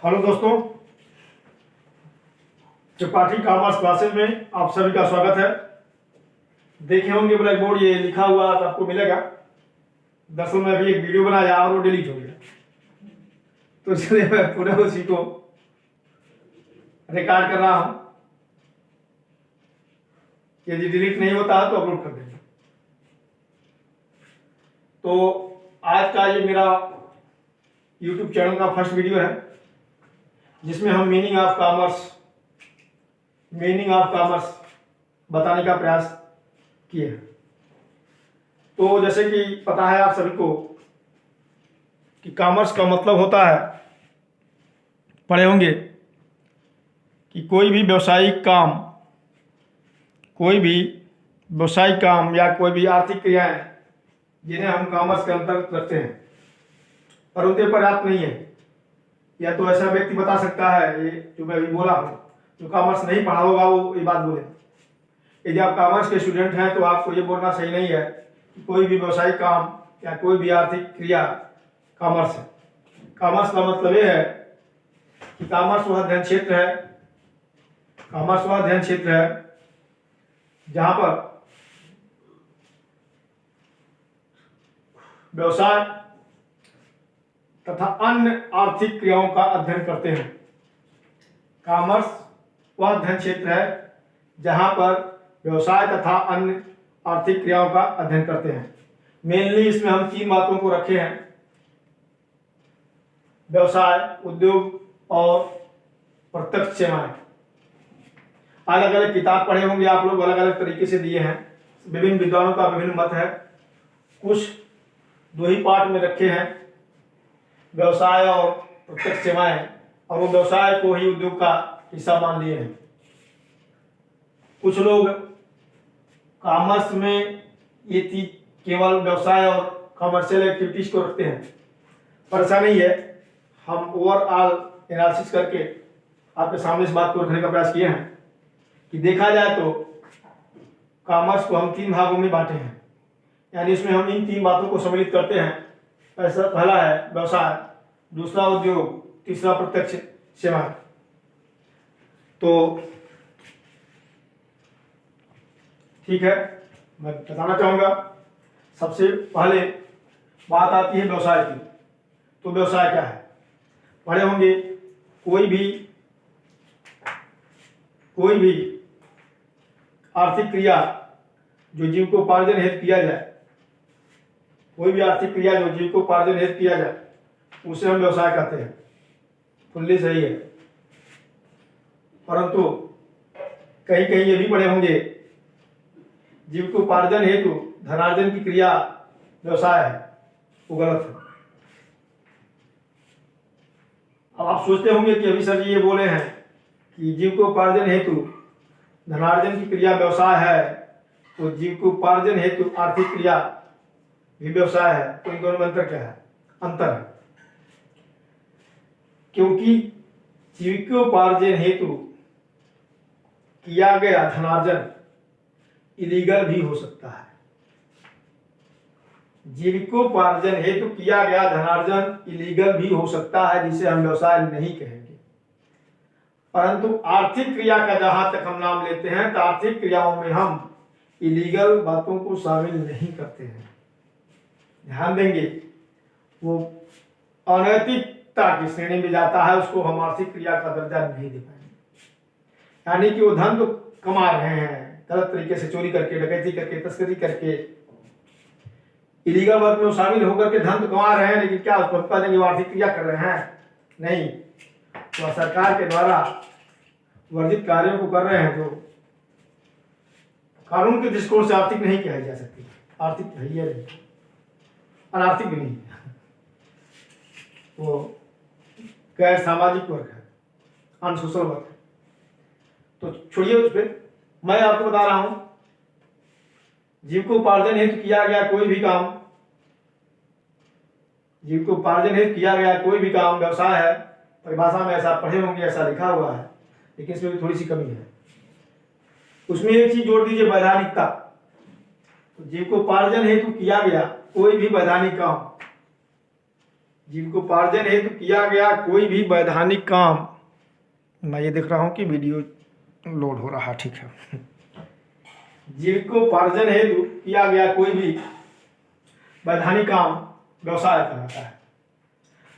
Hello दोस्तों, Tripathi commerce classes में आप सभी का स्वागत है। देखे होंगे ब्लैक बोर्ड ये लिखा हुआ आपको मिलेगा। दरअसल मैं अभी एक वीडियो बनाया और वो डिलीट हो गया, तो इसलिए मैं पुनः उसी को रिकॉर्ड कर रहा हूं। यदि डिलीट नहीं होता तो अपलोड कर देंगे। तो आज का ये मेरा YouTube चैनल का फर्स्ट वीडियो है, जिसमें हम मीनिंग ऑफ कॉमर्स बताने का प्रयास किए हैं। तो जैसे कि पता है आप सभी को कि कॉमर्स का मतलब होता है, पढ़े होंगे कि कोई भी व्यावसायिक काम या कोई भी आर्थिक क्रियाएं जिन्हें हम कॉमर्स के अंतर्गत करते हैं, पर उनके पर्याप्त नहीं है। या तो ऐसा व्यक्ति बता सकता है, ये जो मैं अभी बोला हूँ, जो कॉमर्स नहीं पढ़ा होगा वो ये बात बोले। यदि आप कॉमर्स के स्टूडेंट हैं तो आपको ये बोलना सही नहीं है कि कोई भी व्यवसायिक काम या कोई भी आर्थिक क्रिया कॉमर्स है। कॉमर्स का मतलब ये है कि कॉमर्स वह अध्ययन क्षेत्र है जहाँ पर व्यवसाय तथा अन्य आर्थिक क्रियाओं का अध्ययन करते हैं। कॉमर्स वह अध्ययन क्षेत्र है जहां पर व्यवसाय तथा अन्य आर्थिक क्रियाओं का अध्ययन करते हैं। मेनली इसमें हम 3 बातों को रखे हैं: व्यवसाय, उद्योग और प्रत्यक्ष सेवाएं। अलग अलग किताब पढ़े होंगे आप लोग, अलग अलग तरीके से दिए हैं। विभिन्न विद्वानों का विभिन्न मत है। कुछ 2 ही पार्ट में रखे हैं, व्यवसाय और प्रत्यक्ष सेवाएं, और वो व्यवसाय को ही उद्योग का हिस्सा मान लिए हैं। कुछ लोग कॉमर्स में ये केवल व्यवसाय और कॉमर्शियल एक्टिविटीज को रखते हैं, पर ऐसा नहीं है। हम ओवरऑल एनालिसिस करके आपके सामने इस बात को रखने का प्रयास किए हैं कि देखा जाए तो कॉमर्स को हम 3 भागों में बांटे हैं, यानी इसमें हम इन 3 बातों को सम्मिलित करते हैं। पहला है व्यवसाय, दूसरा उद्योग, तीसरा प्रत्यक्ष सेवा। तो ठीक है, मैं बताना चाहूंगा। सबसे पहले बात आती है व्यवसाय की। तो व्यवसाय क्या है? पढ़े होंगे, कोई भी आर्थिक क्रिया जो जीविकोपार्जन हेतु किया जाए, उसे हम व्यवसाय कहते हैं। फुल्ली सही है। परंतु कहीं कहीं ये भी पढ़े होंगे, जीविकोपार्जन हेतु धनार्जन की क्रिया व्यवसाय है, वो गलत है। अब आप सोचते होंगे कि अभी सर जी ये बोले हैं कि जीविकोपार्जन हेतु धनार्जन की क्रिया व्यवसाय है, तो जीविकोपार्जन हेतु आर्थिक क्रिया भी व्यवसाय है। तो इन दोनों में अंतर क्या है? अंतर है क्योंकि जीविकोपार्जन हेतु किया गया धनार्जन इलीगल भी हो सकता है। जीविकोपार्जन हेतु किया गया धनार्जन इलीगल भी हो सकता है, जिसे हम व्यवसाय नहीं कहेंगे। परंतु आर्थिक क्रिया का जहां तक हम नाम लेते हैं, तो आर्थिक क्रियाओं में हम इलीगल बातों को शामिल नहीं करते हैं। ध्यान देंगे, वो अनैतिकता की श्रेणी में जाता है, उसको हम आर्थिक क्रिया का दर्जा नहीं दे पाएंगे। यानी कि वो धन तो कमा रहे हैं, गलत तरीके से चोरी करके, डकैती करके, तस्करी करके, इलीगल वर्क में शामिल होकर के धन तो कमा रहे हैं, लेकिन क्या उसको बता देंगे वो आर्थिक क्रिया कर रहे हैं? नहीं। तो सरकार के द्वारा वर्जित कार्यों को कर रहे हैं, जो कानून के दृष्टिकोण से आर्थिक नहीं कही जा सकती। आर्थिक है ही नहीं, अनार्थिक भी नहीं, वो गैर सामाजिक वर्ग है, अनसोशल वर्ग है। तो छोड़िए उस पर, मैं आपको बता रहा हूं, जीविकोपार्जन हेतु किया गया कोई भी काम व्यवसाय है। परिभाषा में ऐसा पढ़े होंगे, ऐसा लिखा हुआ है, लेकिन इसमें भी थोड़ी सी कमी है। उसमें एक चीज जोड़ दीजिए, वैधानिकता। तो जीविकोपार्जन हेतु किया गया कोई भी वैधानिक काम जीविकोपार्जन हेतु किया गया कोई भी वैधानिक काम, मैं ये देख रहा हूँ कि वीडियो लोड हो रहा, ठीक है। जीविकोपार्जन हेतु किया गया कोई भी वैधानिक काम व्यवसाय कहलाता है।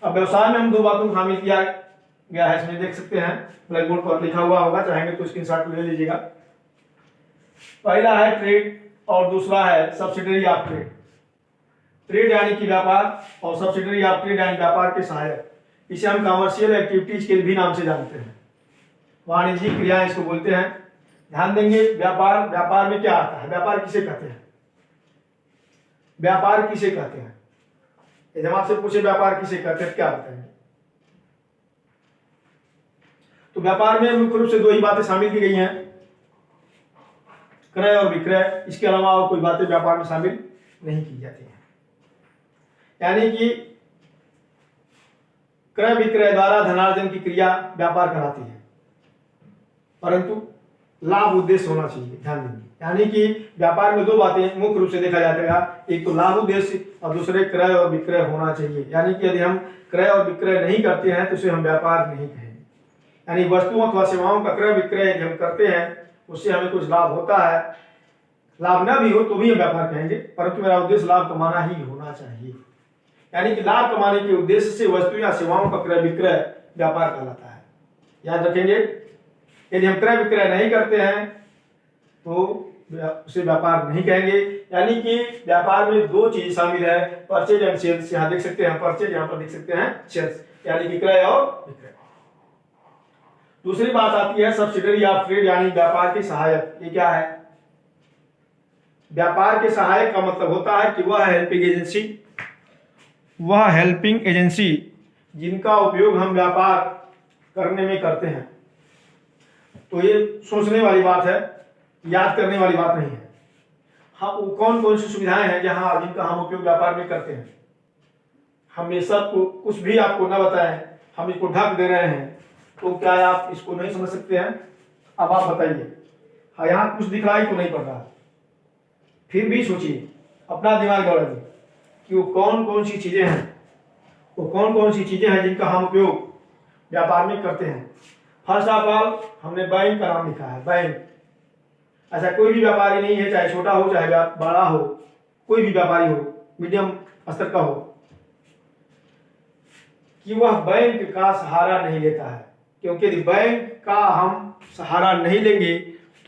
अब व्यवसाय में हम दो बातों को शामिल किया गया है, इसमें देख सकते हैं ब्लैक बोर्ड पर लिखा हुआ होगा, चाहेंगे तो स्क्रीनशॉट ले लीजिएगा। पहला है ट्रेड और दूसरा है सब्सिडरी ऑफ ट्रेड। ट्रेड यानी कि व्यापार और सब्सिडरी ऑफ ट्रेड यानी व्यापार के सहायक। इसे हम कॉमर्शियल एक्टिविटीज के भी नाम से जानते हैं, वाणिज्यिक क्रियाएं इसको बोलते हैं। ध्यान देंगे, व्यापार, व्यापार में क्या आता है, व्यापार किसे कहते हैं, व्यापार किसे कहते हैं। जब आपसे पूछे व्यापार किसे कहते हैं क्या बताएंगे? तो व्यापार में मुख्य रूप से दो ही बातें शामिल की गई हैं, क्रय और विक्रय। इसके अलावा और कोई बातें व्यापार में शामिल नहीं की जाती हैं। यानी कि क्रय विक्रय द्वारा धनार्जन की क्रिया व्यापार कहलाती है, परंतु लाभ उद्देश्य होना चाहिए, ध्यान देंगे। यानी कि व्यापार में दो बातें मुख्य रूप से देखा जाता है, एक तो लाभ उद्देश्य और दूसरे क्रय और विक्रय होना चाहिए। यानी कि यदि हम क्रय और विक्रय नहीं करते हैं तो उसे हम व्यापार नहीं कहेंगे। यानी वस्तुओं अथवा सेवाओं का क्रय विक्रय यदि हम करते हैं उससे हमें कुछ लाभ होता है, लाभ न भी हो तो भी हम व्यापार कहेंगे, परंतु मेरा उद्देश्य लाभ कमाना ही होना चाहिए। यानी कि लाभ कमाने के उद्देश्य से वस्तु या सेवाओं का क्रय विक्रय व्यापार कहलाता है। याद रखेंगे, यदि हम क्रय विक्रय नहीं करते हैं तो उसे व्यापार नहीं कहेंगे। यानी कि व्यापार में दो चीज शामिल है, परचेज एंड सेल्स। यहाँ देख सकते हैं परचेज, यहाँ पर देख सकते हैं सेल्स, यानी कि क्रय और विक्रय। दूसरी बात आती है सब्सिडरी ऑफ ट्रेड यानी व्यापार के सहायक। ये क्या है? व्यापार के सहायक का मतलब होता है कि वह हेल्पिंग एजेंसी, वह हेल्पिंग एजेंसी जिनका उपयोग हम व्यापार करने में करते हैं। तो ये सोचने वाली बात है, याद करने वाली बात नहीं है। हाँ, वो कौन कौन सी सुविधाएं हैं जहां जिनका हम उपयोग व्यापार में करते हैं। हम ये सब कुछ भी आपको न बताएं, हम इसको ढक दे रहे हैं, तो क्या आप इसको नहीं समझ सकते हैं? अब आप बताइए, हाँ यहाँ कुछ दिखलाई तो नहीं पड़ रहा, फिर भी सोचिए, अपना दिमाग दौड़ाइए कि वो कौन कौन सी चीजें हैं, वो कौन कौन सी चीजें हैं जिनका हम उपयोग व्यापार में करते हैं। फर्स्ट ऑफ ऑल हमने बैंक का नाम लिखा है। बैंक, ऐसा कोई भी व्यापारी नहीं है, चाहे छोटा हो चाहे बड़ा हो, कोई भी व्यापारी हो, मीडियम स्तर का हो, कि वह बैंक का सहारा नहीं लेता है। क्योंकि यदि बैंक का हम सहारा नहीं लेंगे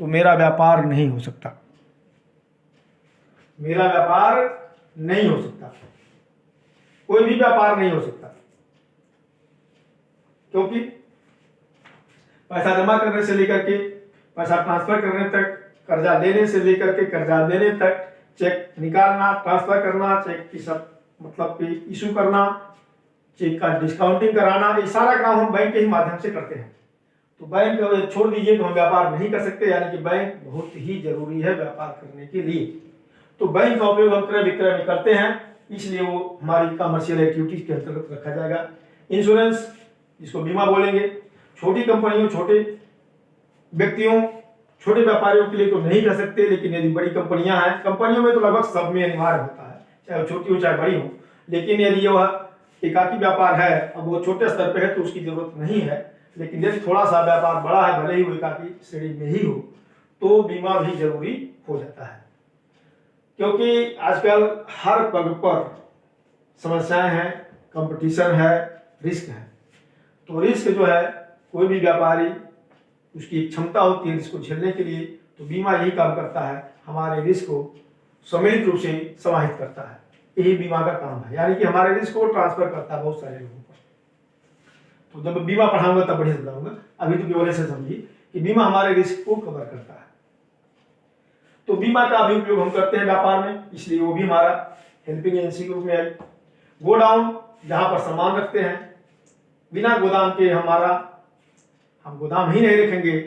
तो मेरा व्यापार नहीं हो सकता, मेरा व्यापार नहीं हो सकता, कोई भी व्यापार नहीं हो सकता। क्योंकि पैसा जमा करने से लेकर के पैसा ट्रांसफर करने तक, कर्जा लेने से लेकर के कर्जा देने तक, चेक निकालना, ट्रांसफर करना, चेक की सब मतलब कि इशू करना, चेक का डिस्काउंटिंग कराना, ये सारा काम हम बैंक के ही माध्यम से करते हैं। तो बैंक छोड़ दीजिए तो हम व्यापार नहीं कर सकते। यानी कि बैंक बहुत ही जरूरी है व्यापार करने के लिए। तो बैंक का उपयोग हम क्रय विक्रय में करते हैं, इसलिए वो हमारी कमर्शियल एक्टिविटीज के अंतर्गत रखा जाएगा। इंश्योरेंस, जिसको बीमा बोलेंगे, छोटी कंपनियों, छोटे व्यक्तियों, छोटे व्यापारियों के लिए तो नहीं कर सकते, लेकिन यदि बड़ी कंपनियां हैं, कंपनियों में तो लगभग सब में अनिवार्य होता है, चाहे छोटी हो चाहे बड़ी हो। लेकिन यदि वह एकाकी व्यापार है, अब वो छोटे स्तर पे है तो उसकी जरूरत नहीं है। लेकिन यदि थोड़ा सा व्यापार बड़ा है, भले ही वो एकाकी श्रेणी में ही हो, तो बीमा भी जरूरी हो जाता है। क्योंकि आजकल हर पग पर समस्याएं हैं, कंपटीशन है, रिस्क है। तो रिस्क जो है, कोई भी व्यापारी, उसकी क्षमता होती है रिस्क को झेलने के लिए, तो बीमा यही काम करता है, हमारे रिस्क को सम्मिलित रूप से समाहित करता है। यही बीमा का काम है, यानी कि हमारे रिस्क को ट्रांसफर करता है बहुत सारे लोगों पर। तो जब बीमा पढ़ाऊंगा तब बढ़िया समझाऊंगा, अभी तो केवल ऐसे समझिए कि बीमा हमारे रिस्क को कवर करता है। तो बीमा का भी उपयोग हम करते हैं व्यापार में, इसलिए वो भी हमारा हेल्पिंग एजेंसी के रूप में आई। गोडाउन, जहां पर सामान रखते हैं, बिना गोदाम के हम गोदाम ही नहीं रखेंगे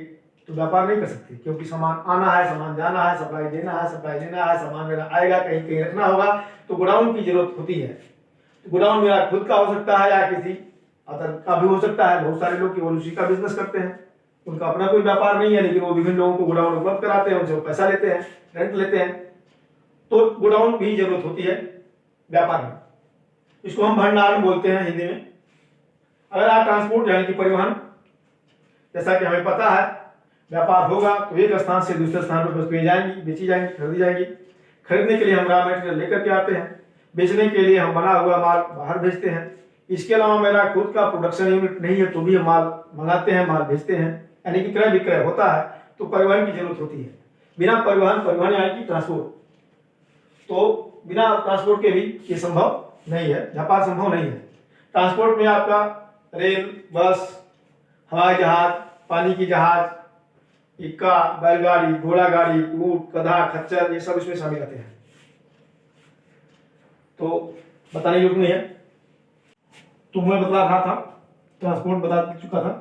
तो व्यापार नहीं कर सकते। क्योंकि सामान आना है, सामान जाना है, सप्लाई देना है, सप्लाई लेना है, सामान मेरा आएगा, कहीं कहीं रखना होगा, तो गोडाउन की जरूरत होती है। तो गोडाउन मेरा खुद का हो सकता है या किसी अदर का भी हो सकता है। बहुत सारे लोग केवल उसी का बिजनेस करते हैं, उनका अपना कोई व्यापार नहीं है, लेकिन वो विभिन्न लोगों को गोडाउन उपलब्ध कराते हैं, उनसे वो पैसा लेते हैं, रेंट लेते हैं। तो गोडाउन भी जरूरत होती है व्यापार में। इसको हम भंडारण बोलते हैं हिंदी में। अगर आप ट्रांसपोर्ट यानी कि परिवहन, जैसा कि हमें पता है व्यापार होगा तो एक स्थान से दूसरे स्थान पर वस्तुएं जाएंगी, बेची जाएंगी, खरीदी जाएंगी। खरीदने के लिए हम रॉ मटेरियल लेकर के आते हैं, बेचने के लिए हम बना हुआ माल बाहर भेजते हैं। इसके अलावा मेरा खुद का प्रोडक्शन यूनिट नहीं है तो भी हम माल मंगाते हैं, माल भेजते हैं, यानी कि क्रय विक्रय होता है तो परिवहन की जरूरत होती है। बिना परिवहन यानी कि ट्रांसपोर्ट, तो बिना ट्रांसपोर्ट के भी ये संभव नहीं है, व्यापार संभव नहीं है। ट्रांसपोर्ट में आपका रेल, बस, हवाई जहाज, पानी की जहाज, इक्का, बैलगाड़ी, घोड़ा गाड़ी, ऊंट, गधा, खच्चर, ये सब इसमें शामिल रहते हैं। तो बताने योग्य नहीं है, तो मैं बता रहा था, ट्रांसपोर्ट बता चुका था।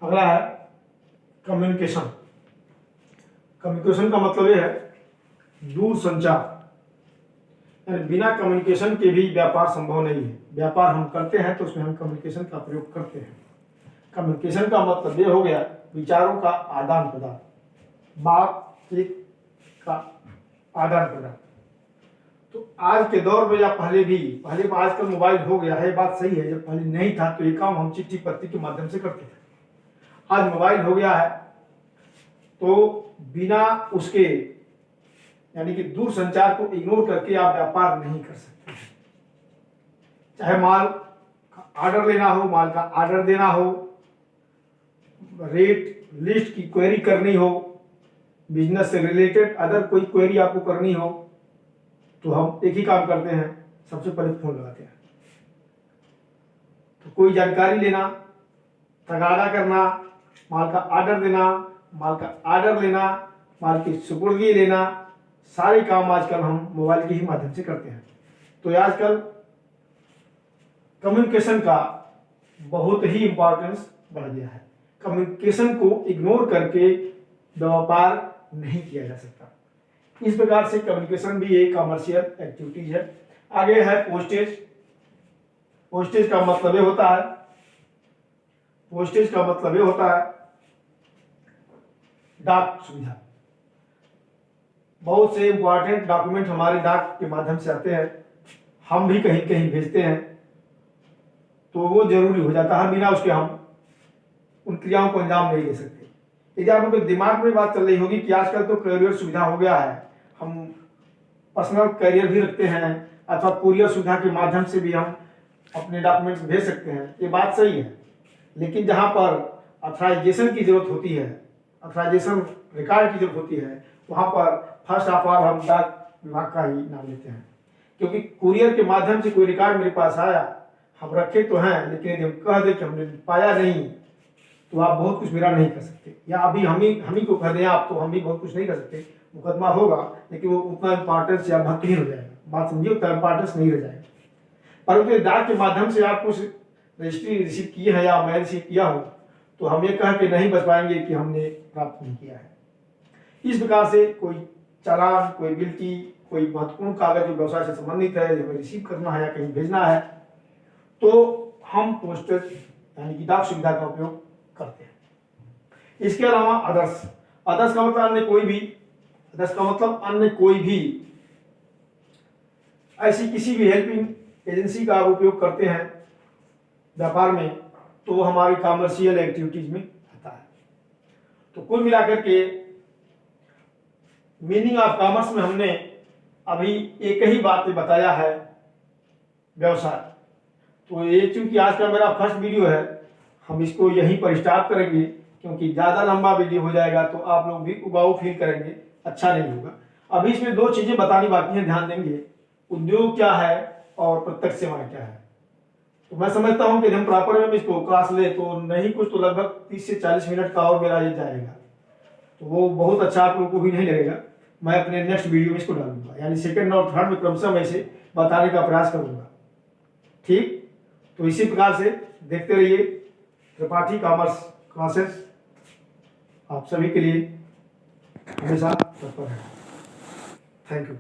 अगला है कम्युनिकेशन। कम्युनिकेशन का मतलब ये है दूर संचार, यानी बिना कम्युनिकेशन के भी व्यापार संभव नहीं है। व्यापार हम करते हैं तो उसमें हम कम्युनिकेशन का प्रयोग करते हैं। कम्युनिकेशन का मतलब ये हो गया विचारों का आदान प्रदान, बातचीत का आदान प्रदान। तो आज के दौर में या पहले आजकल मोबाइल हो गया है, बात सही है, जब पहले नहीं था तो ये काम हम चिट्ठी पत्री के माध्यम से करते थे। आज मोबाइल हो गया है तो बिना उसके यानी कि दूर संचार को इग्नोर करके आप व्यापार नहीं कर सकते। चाहे माल का ऑर्डर लेना हो, माल का ऑर्डर देना हो, रेट लिस्ट की क्वेरी करनी हो, बिजनेस से रिलेटेड अदर कोई क्वेरी आपको करनी हो, तो हम एक ही काम करते हैं, सबसे पहले फोन लगाते हैं। तो कोई जानकारी लेना, तगादा करना, माल का ऑर्डर देना, माल का ऑर्डर लेना, माल की सुपुर्दगी लेना, सारे काम आजकल हम मोबाइल के ही माध्यम से करते हैं। तो आजकल कम्युनिकेशन का बहुत ही इंपॉर्टेंस बढ़ गया है। कम्युनिकेशन को इग्नोर करके व्यापार नहीं किया जा सकता। इस प्रकार से कम्युनिकेशन भी एक कमर्शियल एक्टिविटीज है। आगे है पोस्टेज। पोस्टेज का मतलब ये होता है, पोस्टेज का मतलब ये होता है डाक सुविधा। बहुत से इंपॉर्टेंट डॉक्यूमेंट हमारे डाक के माध्यम से आते हैं, हम भी कहीं कहीं भेजते हैं, तो वो जरूरी हो जाता है। बिना उसके हम उन क्रियाओं को अंजाम नहीं दे सकते। यदि आप लोगों के दिमाग में बात चल रही होगी कि आजकल तो करियर सुविधा हो गया है, हम पर्सनल करियर भी रखते हैं अथवा कुरियर सुविधा के माध्यम से भी हम अपने डॉक्यूमेंट्स भेज सकते हैं, ये बात सही है। लेकिन जहां पर अथराइजेशन की जरूरत होती है, अथराइजेशन रिकॉर्ड की जरूरत होती है, वहां पर फर्स्ट ऑफ ऑल हम डाक विभाग का ही नाम लेते हैं। क्योंकि कुरियर के माध्यम से कोई रिकॉर्ड मेरे पास आया, हम रखे तो हैं, लेकिन यदि हम कह दें कि हमने पाया नहीं तो आप बहुत कुछ मेरा नहीं कर सकते, या अभी हम ही को कह दें आप, तो हम भी बहुत कुछ नहीं कर सकते। मुकदमा होगा लेकिन वो उतना इंपॉर्टेंस या महत्वहीन हो जाएगा, बात समझिए, उतना इंपॉर्टेंस नहीं रह जाएगा। परंतु डाक के माध्यम से आप कुछ रजिस्ट्री रिसीव किए हैं या मैं रिसीव किया हूँ, तो हम ये कह के नहीं बच पाएंगे कि हमने प्राप्त नहीं किया है। इस प्रकार से कोई चालान, कोई बिल्टी, कोई महत्वपूर्ण कागज जो व्यवसाय से संबंधित है, जो हमें रिसीव करना है या कहीं भेजना है, तो हम पोस्टेज यानी कि डाक सुविधा का उपयोग करते हैं। इसके अलावा अदर्स। अदर्स का मतलब अन्य कोई भी, अदर्स का मतलब अन्य कोई भी ऐसी किसी भी हेल्पिंग एजेंसी का आप उपयोग करते हैं व्यापार में, तो वो हमारी कॉमर्शियल एक्टिविटीज में आता है। तो कुल मिलाकर के मीनिंग ऑफ कॉमर्स में हमने अभी एक ही बात बताया है, व्यवसाय। तो ये चूंकि आज का मेरा फर्स्ट वीडियो है, हम इसको यहीं पर स्टॉप करेंगे, क्योंकि ज़्यादा लंबा वीडियो हो जाएगा तो आप लोग भी उबाऊ फील करेंगे, अच्छा नहीं होगा। अभी इसमें दो चीज़ें बतानी बाकी हैं, ध्यान देंगे। उद्योग क्या है और प्रत्यक्ष सेवाएं क्या है। तो मैं समझता हूं कि हम प्रॉपर में इसको क्लास ले तो नहीं कुछ तो लगभग 30 से 40 मिनट का और मेरा ये जाएगा, तो वो बहुत अच्छा आप लोगों को भी नहीं लगेगा। मैं अपने नेक्स्ट वीडियो में इसको डालूंगा, यानी सेकंड और थर्ड में क्रमशः मैं इसे बताने का प्रयास करूंगा। ठीक, तो इसी प्रकार से देखते रहिए त्रिपाठी कॉमर्स क्लासेस, आप सभी के लिए हमेशा तत्पर है। Thank you.